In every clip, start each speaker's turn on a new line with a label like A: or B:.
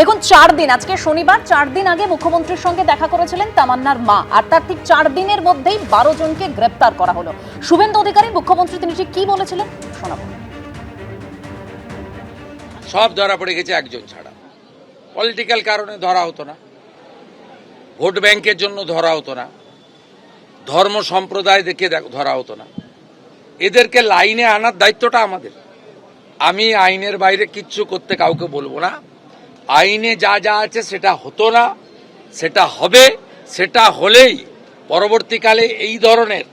A: দেখুন 4 দিন, আজকে শনিবার, 4 দিন আগে মুখ্যমন্ত্রীর সঙ্গে দেখা করেছিলেন তামান্নার মা, আর তার ঠিক 4 দিনের মধ্যেই 12 জনকে গ্রেপ্তার করা হলো। শুভেন্দু অধিকারী মুখ্যমন্ত্রী তিনি ঠিক কি বলেছিলেন শোনাবো।
B: সব ধরা পড়ে গেছে, একজন ছাড়া। পলিটিক্যাল কারণে ধরা হতো না, ভোট ব্যাংকের জন্য ধরা হতো না, ধর্ম সম্প্রদায় দেখে ধরা হতো না। এদেরকে লাইনে আনার দায়িত্বটা আমাদের। আমি আইনের বাইরে কিচ্ছু করতে কাউকে বলবো না। আইনে যা যা আছে সেটা হতো না, সেটা হবে। সেটা হলেই পরবর্তীকালে এই ধরনের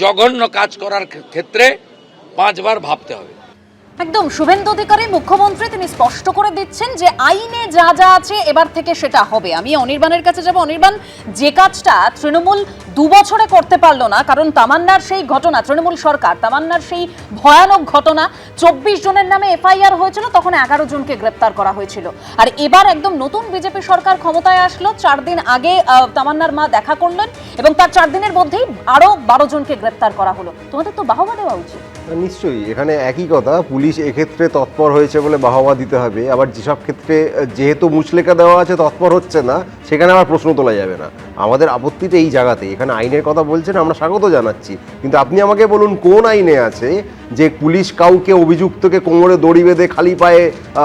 B: জঘন্য কাজ করার ক্ষেত্রে 5 বার ভাবতে হবে।
A: একদম শুভেন্দু অধিকারী মুখ্যমন্ত্রী তিনি স্পষ্ট করে দিচ্ছেন যে আইনে যা যা আছে এবার থেকে সেটা হবে। আমি অনির্বাণের কাছে যাব। অনির্বাণ, যে কাজটা তৃণমূল 2 বছরে করতে পারলো না, কারণ তামান্নার সেই ঘটনা, তৃণমূল সরকার তামান্নার সেই ভয়ানক ঘটনা, 24 জনের নামে এফআইআর হয়েছিল, তখন 11 জনকে গ্রেপ্তার করা হয়েছিল। আর এবার একদম নতুন বিজেপি সরকার ক্ষমতায় আসলো, 4 দিন আগে তামান্নার মা দেখা করলেন এবং তার 4 দিনের মধ্যেই আরো 12 জনকে গ্রেপ্তার করা হলো। তোমাদের তো বাহবা দেওয়া উচিত।
C: নিশ্চয়ই, এখানে একই কথা, পুলিশ এক্ষেত্রে তৎপর হয়েছে বলে বাহবা দিতে হবে। আবার যেসব ক্ষেত্রে যেহেতু মুচলেখা দেওয়া আছে তৎপর হচ্ছে না, সেখানে আবার প্রশ্ন তোলা যাবে না। আমাদের আপত্তিটা এই জায়গাতে। এখানে আইনের কথা বলছেন, আমরা স্বাগত জানাচ্ছি, কিন্তু আপনি আমাকে বলুন কোন আইনে আছে যে পুলিশ কাউকে, অভিযুক্তকে কোমরে দড়ি বেঁধে খালি পায়ে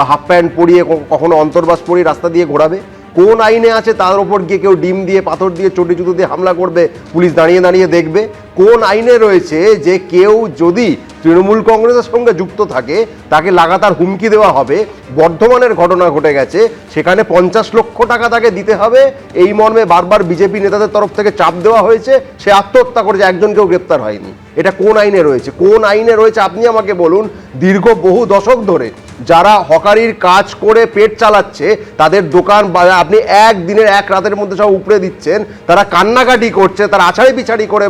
C: হাফ প্যান্ট পরিয়ে, কখনো অন্তর্বাস পরিয়ে রাস্তা দিয়ে ঘোরাবে? কোন আইনে আছে তার ওপর গিয়ে কেউ ডিম দিয়ে, পাথর দিয়ে, চটি জুতো দিয়ে হামলা করবে, পুলিশ দাঁড়িয়ে দাঁড়িয়ে দেখবে? কোন আইনে রয়েছে যে কেউ যদি তৃণমূল কংগ্রেসের সঙ্গে যুক্ত থাকে তাকে লাগাতার হুমকি দেওয়া হবে? বর্ধমানের ঘটনা ঘটে গেছে, সেখানে 50 লক্ষ টাকা তাকে দিতে হবে, এই মর্মে বারবার বিজেপি নেতাদের তরফ থেকে চাপ দেওয়া হয়েছে, সে আত্মহত্যা করেছে, একজনকেও গ্রেপ্তার হয়নি। এটা কোন আইনে রয়েছে? কোন আইনে রয়েছে আপনি আমাকে বলুন। দীর্ঘ বহু দশক ধরে যারা হকারির কাজ করে পেট চালাচ্ছে, তাদের দোকান আপনি একদিনের, এক রাতের মধ্যে সব উপড়ে দিচ্ছেন, তারা কান্নাকাটি করছে, তারা আছাড়ি পিছাড়ি করে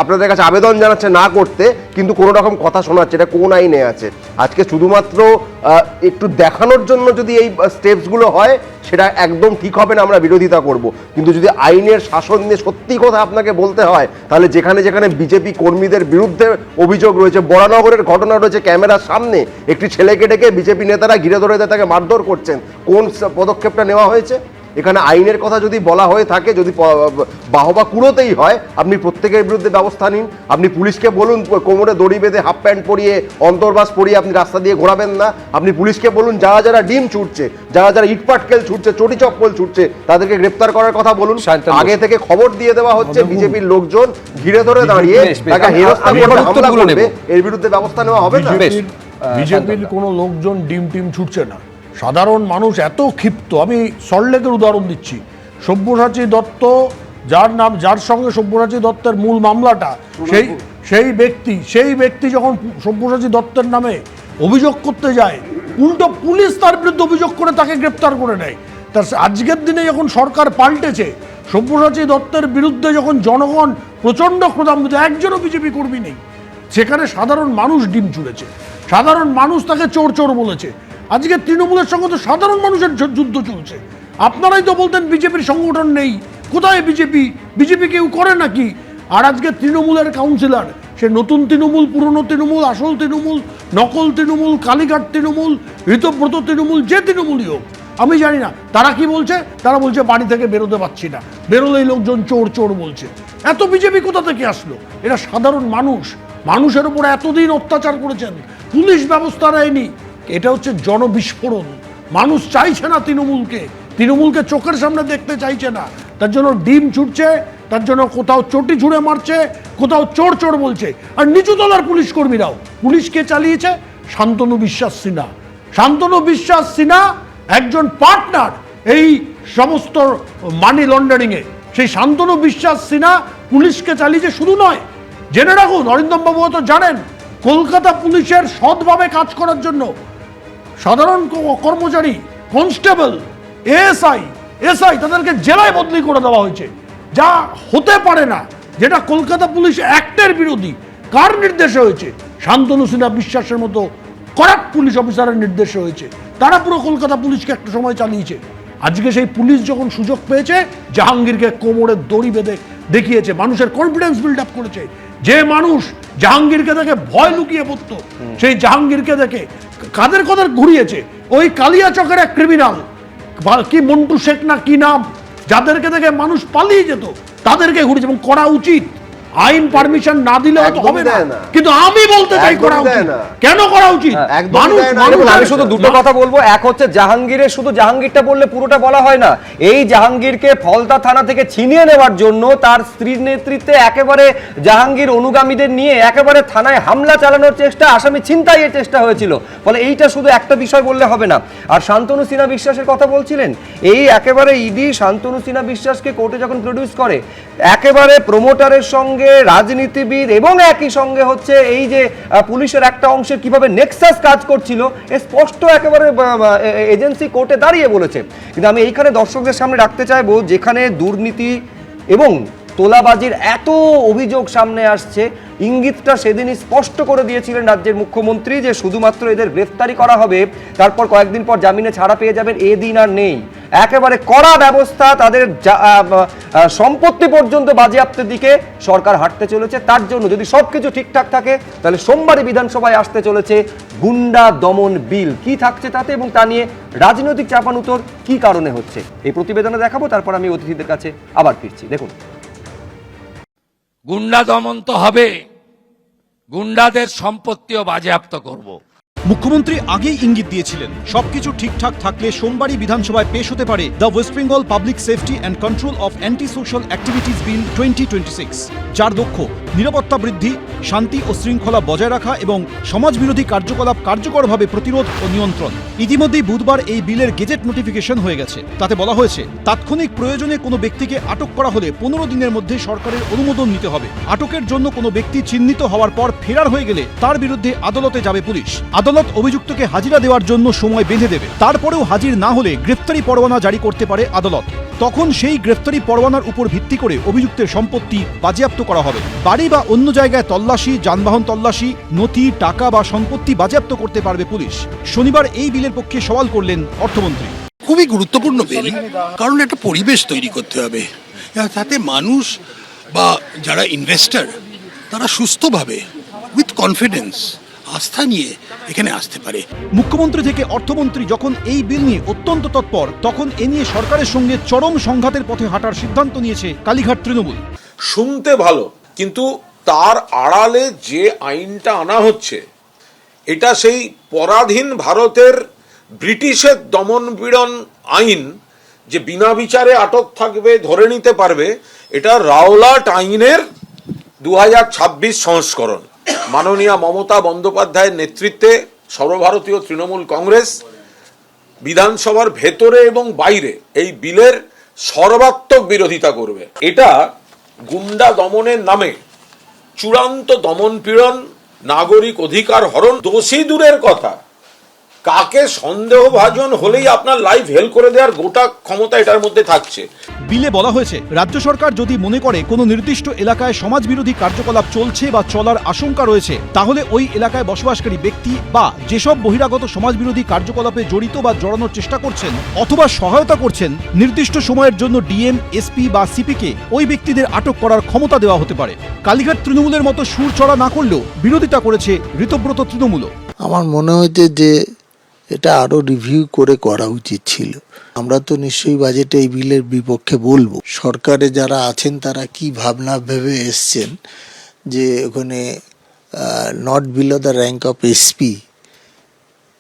C: আপনাদের কাছে আবেদন জানাচ্ছে না করতে, কিন্তু কোনো রকম কথা শোনাচ্ছে। এটা কোন আইনে আছে? আজকে শুধুমাত্র একটু দেখানোর জন্য যদি এই স্টেপসগুলো হয়, সেটা একদম ঠিক হবে না, আমরা বিরোধিতা করব। কিন্তু যদি আইনের শাসন নিয়ে সত্যি কথা আপনাকে বলতে হয়, তাহলে যেখানে যেখানে বিজেপি কর্মীদের বিরুদ্ধে অভিযোগ রয়েছে, বরানগরের ঘটনা রয়েছে, ক্যামেরার সামনে একটি ছেলেকে ডেকে বিজেপি নেতারা ঘিরে ধরে তাকে মারধর করছেন, কোন পদক্ষেপটা নেওয়া হয়েছে? এখানে আইনের কথা যদি বলা হয়ে থাকে, যদি বাহবা কুড়োতেই হয়, আপনি প্রত্যেকের বিরুদ্ধে ব্যবস্থা নিন। আপনি পুলিশকে বলুন কোমরে দড়ি বেঁধে হাফ প্যান্ট পরিয়ে, অন্তর্বাস পরিয়ে আপনি রাস্তা দিয়ে ঘোরাবেন না। আপনি পুলিশকে বলুন যারা যারা ডিম ছুটছে, যারা যারা ইটপাটকেল ছুটছে, চটি চপ্পল ছুটছে, তাদেরকে গ্রেপ্তার করার কথা বলুন। আগে থেকে খবর দিয়ে দেওয়া হচ্ছে, বিজেপির লোকজন ঘিরে ধরে দাঁড়িয়ে তাকে হেনস্থা করে হামলা করবে, এর বিরুদ্ধে ব্যবস্থা নেওয়া হবে না।
D: বিজেপির কোনো লোকজন ডিম টিম ছুটছে না, সাধারণ মানুষ এত ক্ষিপ্ত। আমি সল্টলেকের উদাহরণ দিচ্ছি। সব্যসাচী দত্ত, যার সঙ্গে সব্যসাচী দত্তের মূল মামলাটা, সেই ব্যক্তি যখন সব্যসাচী দত্তের নামে অভিযোগ করতে যায়, উল্টো পুলিশ তার বিরুদ্ধে অভিযোগ করে তাকে গ্রেপ্তার করে নেয়। তার আজকের দিনে যখন সরকার পাল্টেছে, সব্যসাচী দত্তের বিরুদ্ধে যখন জনগণ প্রচণ্ড ক্রোধান্বিত, একজনও বিজেপি কর্মী নেই, সেখানে সাধারণ মানুষ ডিম ছুঁড়েছে, সাধারণ মানুষ তাকে চোর চোর বলেছে। আজকে তৃণমূলের সঙ্গে তো সাধারণ মানুষের যুদ্ধ চলছে। আপনারাই তো বলতেন বিজেপির সংগঠন নেই, কোথায় বিজেপি কেউ করে নাকি? আর আজকে তৃণমূলের কাউন্সিলর, সে নতুন তৃণমূল, পুরনো তৃণমূল, আসল তৃণমূল, নকল তৃণমূল, কালীঘাট তৃণমূল, ঋতব্রত তৃণমূল, যে তৃণমূলই হোক আমি জানি না, তারা কি বলছে? তারা বলছে বাড়ি থেকে বেরোতে পারছি না, বেরোলেই লোকজন চোর চোর বলছে। এত বিজেপি কোথা থেকে আসলো? এরা সাধারণ মানুষ, মানুষের উপর এতদিন অত্যাচার করেছেন, পুলিশ ব্যবস্থা নেয়নি। এটা হচ্ছে জনবিস্ফোরণ। মানুষ চাইছে না তৃণমূলকে চোখের সামনে দেখতে চাইছে না, তার জন্য ডিম ছুটছে, তার জন্য কোথাও চটি ছুঁড়ে মারছে, কোথাও চোর চোর বলছে। আর নিচুতলার পুলিশ কর্মীরাও, পুলিশকে চালিয়েছে শান্তনু বিশ্বাস সিনহা। শান্তনু বিশ্বাস সিনহা একজন পার্টনার এই সমস্ত মানি লন্ডারিংয়ে। সেই শান্তনু বিশ্বাস সিনহা পুলিশকে চালিয়েছে। শুধু নয়, জেনে রাখুন, অরিন্দম বাবু তো জানেন, কলকাতা পুলিশের সৎভাবে কাজ করার জন্য সাধারণ কর্মচারী, কনস্টেবল, এসআই তাদেরকে জেলায় বদলি করে দেওয়া হয়েছে, যা হতে পারে না, যেটা কলকাতা পুলিশ অ্যাক্টের বিরোধী। কার নির্দেশে হয়েছে? শান্তনু সিনহা বিশ্বাসের মতো করাপ্ট পুলিশ অফিসারের নির্দেশে হয়েছে। তারা পুরো কলকাতা পুলিশকে একটা সময় চালিয়েছে। আজকে সেই পুলিশ যখন সুযোগ পেয়েছে, জাহাঙ্গীরকে কোমরে দড়ি বেঁধে দেখিয়েছে, মানুষের কনফিডেন্স বিল্ড আপ করেছে। যে মানুষ জাহাঙ্গীরকে দেখে ভয় লুকিয়ে পড়তো, সেই জাহাঙ্গীরকে দেখে কাদের ঘুরিয়েছে। ওই কালিয়াচকের এক ক্রিমিনাল, কি মন্টু শেখ না কি নাম, যাদেরকে দেখে মানুষ পালিয়ে যেত, তাদেরকে ঘুরেছে এবং করা উচিত। আইন পারমিশন না দিলে হয়তো হবে না, কিন্তু আমি বলতে চাই করা উচিত। কেন করা উচিত?
E: আমি শুধু দুটো কথা বলবো। এক হচ্ছে জাহাঙ্গীরের, শুধু জাহাঙ্গীরটা বললে পুরোটা বলা হয় না। এই জাহাঙ্গীরকে ফলতা থানা থেকে ছিনিয়ে নেওয়ার জন্য তার স্ত্রীর নেতৃত্বে একেবারে জাহাঙ্গীর অনুগামীদের নিয়ে একেবারে থানায় হামলা চালানোর চেষ্টা, আসামি ছিনতাইয়ের চেষ্টা হয়েছিল। ফলে এইটা শুধু একটা বিষয় বললে হবে না। আর শান্তনু সিনহা বিশ্বাসের কথা বলছিলেন, এই একেবারে ইডি শান্তনু সিনহা বিশ্বাসকে কোর্টে যখন প্রডিউস করে, একেবারে প্রমোটারের সঙ্গে রাজনীতিবিদ এবং একই সঙ্গে হচ্ছে এই যে পুলিশের একটা অংশের কিভাবে নেক্সাস কাজ করছিল, স্পষ্ট একেবারে এজেন্সি কোর্টে দাঁড়িয়ে বলেছে। কিন্তু আমি এইখানে দর্শকদের সামনে রাখতে চাইবো, যেখানে দুর্নীতি এবং তোলাবাজির এত অভিযোগ সামনে আসছে, ইঙ্গিতটা সেদিনই স্পষ্ট করে দিয়েছিলেন রাজ্যের মুখ্যমন্ত্রী যে শুধুমাত্র এদের গ্রেফতারি করা হবে, তারপর কয়েকদিন পর জামিনে ছাড়া পেয়ে যাবেন, এদিন আর নেই। একেবারে কড়া ব্যবস্থা, তাদের সম্পত্তি পর্যন্ত বাজেয়াপ্তের দিকে সরকার হাঁটতে চলেছে। তার জন্য যদি সবকিছু ঠিকঠাক থাকে, তাহলে সোমবারই বিধানসভায় আসতে চলেছে গুন্ডা দমন বিল। কি থাকছে তাতে এবং তা নিয়ে রাজনৈতিক চাপানুতোর কি কারণে হচ্ছে, এই প্রতিবেদনে দেখাবো। তারপর আমি অতিথিদের কাছে আবার ফিরছি। দেখুন,
B: গুন্ডা দমন তো হবে, গুন্ডাদের সম্পত্তিও বাজেয়াপ্ত করব।
F: মুখ্যমন্ত্রী আগেই ইঙ্গিত দিয়েছিলেন সবকিছু ঠিকঠাক থাকলে সোমবারই বিধানসভায় পেশ হতে পারে the West Bengal public safety and control of anti social activities bill 2026, যার লক্ষ্য নিরাপত্তা বৃদ্ধি, শান্তি ও শৃঙ্খলা বজায় রাখা এবং সমাজবিরোধী কার্যকলাপ কার্যকরভাবে প্রতিরোধ ও নিয়ন্ত্রণ। ইতিমধ্যেই বুধবার এই বিলের গেজেট নোটিফিকেশন হয়ে গেছে। তাতে বলা হয়েছে, তাৎক্ষণিক প্রয়োজনে কোনো ব্যক্তিকে আটক করা হলে 15 দিনের মধ্যে সরকারের অনুমোদন নিতে হবে। আটকের জন্য কোনো ব্যক্তি চিহ্নিত হওয়ার পর ফেরার হয়ে গেলে তার বিরুদ্ধে আদালতে যাবে পুলিশ। আদালত অভিযুক্তকে হাজিরা দেওয়ার জন্য সময় বেঁধে দেবে। তারপরেও হাজির না হলে গ্রেফতারি পরোয়ানা জারি করতে পারে আদালত। তখন সেই গ্রেফতারি পরোয়ানার উপর ভিত্তি করে অভিযুক্তের সম্পত্তি বাজেয়াপ্ত করা হবে। বাড়ি বা অন্য জায়গায় তল্লাশি, যানবাহন তল্লাশি, নথি, টাকা বা সম্পত্তি বাজেয়াপ্ত করতে পারবে পুলিশ। শনিবার এই বিলের পক্ষে সওয়াল করলেন অর্থমন্ত্রী।
G: খুবই গুরুত্বপূর্ণ বিল, কারণ একটা পরিবেশ তৈরি করতে হবে যাতে মানুষ বা যারা ইনভেস্টর তারা সুস্থভাবে উইথ কনফিডেন্স, আস্থা নিয়ে এখানে আসতে পারে।
F: মুখ্যমন্ত্রী থেকে অর্থমন্ত্রী যখন এই বিল নিয়ে অত্যন্ত তৎপর, তখন এ নিয়ে সরকারের সঙ্গে চরম সংঘাতের পথে হাঁটার সিদ্ধান্ত নিয়েছে কালীঘাট তৃণমূল।
H: শুনতে ভালো, কিন্তু তার আড়ালে যে আইনটা আনা হচ্ছে, এটা সেই পরাধীন ভারতের ব্রিটিশের দমনপীড়ন আইন, যে বিনা বিচারে আটক থাকবে, ধরে নিতে পারবে। এটা রাওলাট আইনের 2026 সংস্করণ। মাননীয়া মমতা বন্দ্যোপাধ্যায়ের নেতৃত্বে সর্বভারতীয় তৃণমূল কংগ্রেস বিধানসভার ভেতরে এবং বাইরে এই বিলের সর্বাত্মক বিরোধিতা করবে। এটা গুন্ডা দমনের নামে চূড়ান্ত দমনপীড়ন, নাগরিক অধিকার হরণ। দোষী দূরের কথা, কাকে সন্দেহভাজন হলেই আপনার লাইফ হেল করে দেওয়ার গোটা ক্ষমতা এটার মধ্যে থাকছে।
F: বিলে বলা হয়েছে, রাজ্য সরকার যদি মনে করে কোনো নির্দিষ্ট এলাকায় সমাজবিরোধী কার্যকলাপ চলছে বা চলার আশঙ্কা রয়েছে, তাহলে ওই এলাকায় বসবাসকারী ব্যক্তি বা যেসব বহিরাগত সমাজবিরোধী কার্যকলাপে জড়িত বা জড়ানোর চেষ্টা করছেন অথবা সহায়তা করছেন, নির্দিষ্ট সময়ের জন্য ডিএম, এসপি বা সিপিকে ওই ব্যক্তিদের আটক করার ক্ষমতা দেওয়া হতে পারে। কালীঘাট তৃণমূলের মতো সুর চড়া না করলেও বিরোধিতা করেছে ঋতব্রত তৃণমূলও।
I: আমার মনে হয়েছে যে এটা আরো রিভিউ করে করা উচিত ছিল। আমরা তো নিশ্চয়ই বাজেটে এই বিলের বিপক্ষে বলবো। সরকারে যারা আছেন তারা কি ভাবনা ভেবে এসছেন যে ওখানে not below the rank of SP,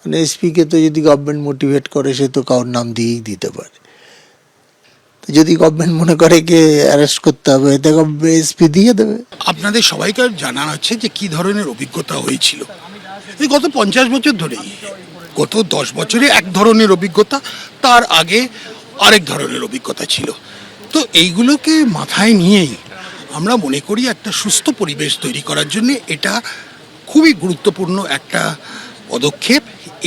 I: মানে এসপিকে তো যদি গভর্নমেন্ট মোটিভেট করে সে তো কারোর নাম দিয়েই দিতে পারে। যদি গভর্নমেন্ট মনে করে কে অ্যারেস্ট করতে হবে, তবে এসপি দিয়ে দেবে।
G: আপনাদের সবাইকে জানানো হচ্ছে যে কি ধরনের অভিজ্ঞতা হয়েছিল এই গত 50 বছর ধরেই। গত 10 বছরে এক ধরনের অভিজ্ঞতা, তার আগে আরেক ধরনের অভিজ্ঞতা ছিল। তো এইগুলোকে মাথায় নিয়েই আমরা মনে করি একটা সুস্থ পরিবেশ তৈরি করার জন্য এটা খুবই গুরুত্বপূর্ণ একটা পদক্ষেপ।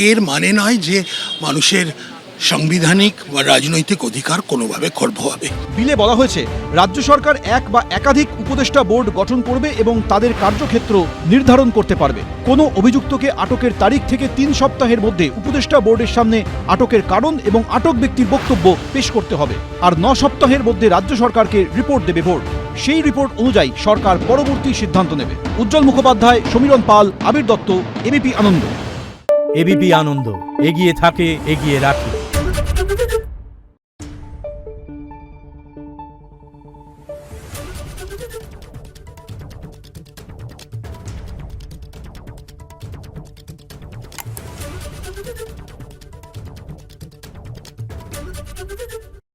G: এর মানে নয় যে মানুষের সাংবিধানিক বা রাজনৈতিক অধিকার কোনোভাবে খর্ব হবে।
F: বিলে বলা হয়েছে, রাজ্য সরকার এক বা একাধিক উপদেষ্টা বোর্ড গঠন করবে এবং তাদের কার্যক্ষেত্র নির্ধারণ করতে পারবে। কোনো অভিযুক্তকে আটকের তারিখ থেকে 3 সপ্তাহের মধ্যে উপদেষ্টা বোর্ডের সামনে আটকের কারণ এবং আটক ব্যক্তির বক্তব্য পেশ করতে হবে। আর 9 সপ্তাহের মধ্যে রাজ্য সরকারকে রিপোর্ট দেবে বোর্ড। সেই রিপোর্ট অনুযায়ী সরকার পরবর্তী সিদ্ধান্ত নেবে। উজ্জ্বল মুখোপাধ্যায়, সমীরণ পাল, আবির দত্ত, এবিপি আনন্দ।
J: এবিপি আনন্দ, এগিয়ে থাকে, এগিয়ে রাখে।